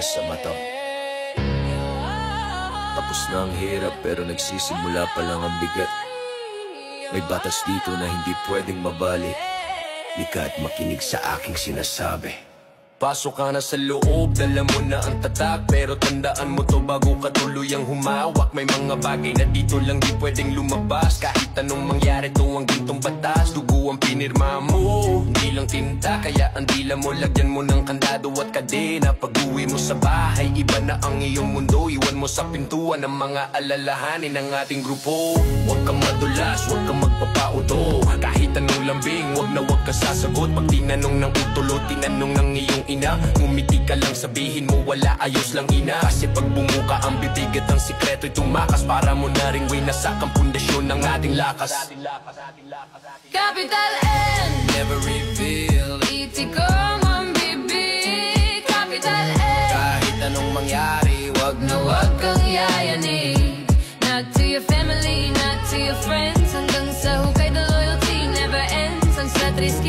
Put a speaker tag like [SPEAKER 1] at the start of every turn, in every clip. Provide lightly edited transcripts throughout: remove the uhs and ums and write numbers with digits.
[SPEAKER 1] matigas sa mata. Tapos na ang hirap pero nagsisimula pa lang ang bigat. May batas dito na hindi pwedeng mabali. Lika at makinig sa aking sinasabi. Pasok ka na sa loob, dala mo na ang tatak. Pero tandaan mo to bago ka tuluyang humawak. May mga bagay na dito lang di pwedeng lumabas. Kahit anong mangyari to ang gintong batas. Dugo ang pinirma mo, hindi lang tinta. Kaya ang dila mo, lagyan mo ng kandado at kadena. Pag-uwi mo sa bahay, iba na ang iyong mundo. Iwan mo sa pintuan ang mga alalahanin ng ating grupo. Huwag kang madulas, huwag kang magpapauto. Kahit anong lambing, huwag na huwag ka sasagot. Pag tinanong ng utulo, tinanong ng iyong ina, ngumiti ka lang, sabihin mo wala, ayos lang ina. Kasi pag bumuka ang bibig at ang sikreto'y tumakas. Para mo na ring winasak ang pundasyon ng ating lakas.
[SPEAKER 2] Capital N, never reveal. Iti ko ang bibig. Capital N, kahit anong mangyari, wag na wag kang yayanig. Not to your family, not to your friends. Hanggang sa hukay, the loyalty never ends. Ang sa 3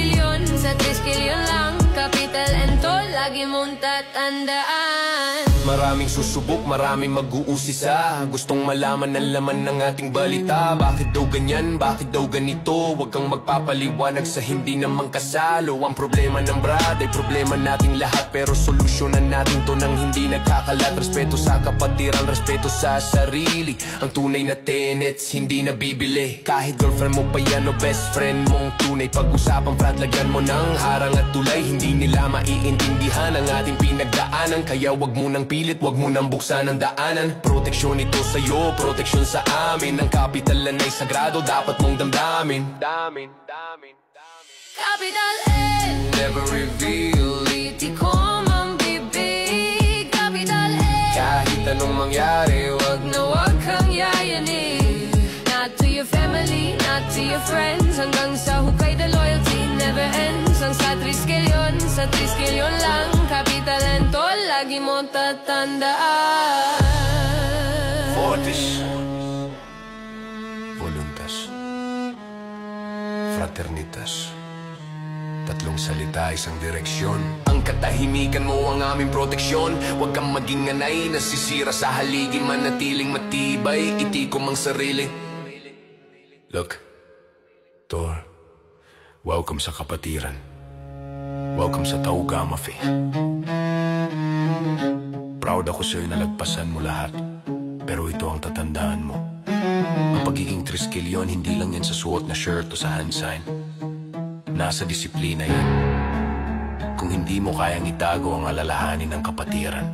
[SPEAKER 2] kilyon lang. Capital N to, lagi mong tatandaan.
[SPEAKER 1] Maraming susubok, maraming mag-uusisa. Gustong malaman ang laman ng ating balita. Bakit daw ganyan, bakit daw ganito? Huwag kang magpapaliwanag sa hindi naman kasalo. Ang problema ng brad ay problema nating lahat. Pero solusyonan natin to nang hindi nagkakalat. Respeto sa kapatiran, respeto sa sarili. Ang tunay na tenets, hindi nabibili. Kahit girlfriend mo pa yan o best friend mong tunay. Pag-usapang frat, lagyan mo ng harang at tulay. Hindi nila maiintindihan ang ating pinagdaanan. Kaya wag mo nang pilit, wag mo nang buksan ang daanan. Proteksyon ito sa'yo, proteksyon sa amin. Ang kapitalan ay sagrado, dapat mong damdamin.
[SPEAKER 2] Capital N, never reveal. Itikom ang bibig. Capital N,
[SPEAKER 1] kahit anong mangyari, wag
[SPEAKER 2] na wag kang yayanig. Not to your family, not to your friends. Hanggang sa hukay, the loyalty never ends. Ang sa 3 kilyon lang. Capital N to, lagi mo tatandaan.
[SPEAKER 1] Fortis, voluntas, fraternitas. 3 salita, isang direksyon. Ang katahimikan mo ang aming proteksyon. Huwag kang maging anay, nasisira sa haligi. Manatiling matibay, itikom ang sarili. Look, Tor, welcome sa kapatiran. Welcome sa Tauga Mafi. Proud ako sa'yo na lagpasan mo lahat. Pero ito ang tatandaan mo. Ang pagiging 3 kilyon, hindi lang yan sa suot na shirt o sa hand sign. Nasa disiplina yan. Kung hindi mo kayang itago ang alalahanin ng kapatiran,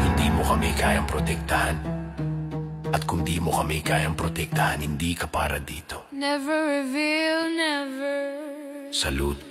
[SPEAKER 1] hindi mo kami kayang protektahan. At kung di mo kami kayang protektahan, hindi ka para dito.
[SPEAKER 2] Never reveal, never.
[SPEAKER 1] Salute.